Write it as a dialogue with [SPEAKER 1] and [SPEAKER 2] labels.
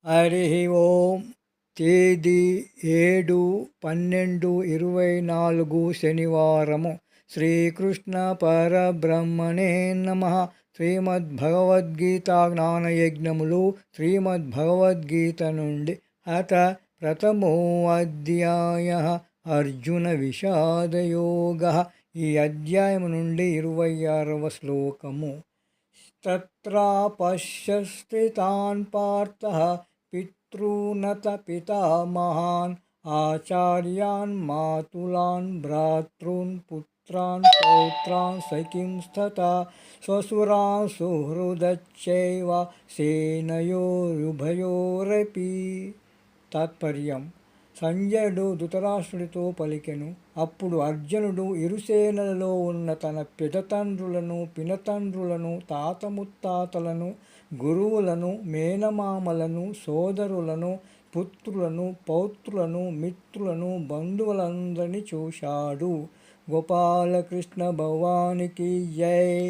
[SPEAKER 1] హరి ఓం. తేదీ 7/12/24 శనివారము. శ్రీకృష్ణ పరబ్రహ్మణే నమః. శ్రీమద్భగవద్గీత జ్ఞానయజ్ఞములు. శ్రీమద్భగవద్గీత నుండి అత ప్రథమో అధ్యాయ అర్జున విషాదయోగ. ఈ అధ్యాయము నుండి 26వ శ్లోకము. తత్రా పశ్యస్థితాన్ పార్థః పితॄనత పితామహాన్ ఆచార్యాన్ మాతులాన్ భ్రాతॄన్ పుత్రాన్ పౌత్రాన్ సఖీంస్తథా శ్వశురాన్ సుహృదశ్చైవ సేనయోరుభయోరపి. తాత్పర్యం: సంజయుడు ధృతరాష్ట్రుడితో పలికెను. అప్పుడు అర్జునుడు ఇరుసేనలలో ఉన్న తన పిదతండ్రులను, పినతండ్రులను, తాత ముత్తాతలను, గురువులను, మేనమామలను, సోదరులను, పుత్రులను, పౌత్రులను, మిత్రులను, బంధువులందరినీ చూశాడు. గోపాలకృష్ణ భగవానికి జై.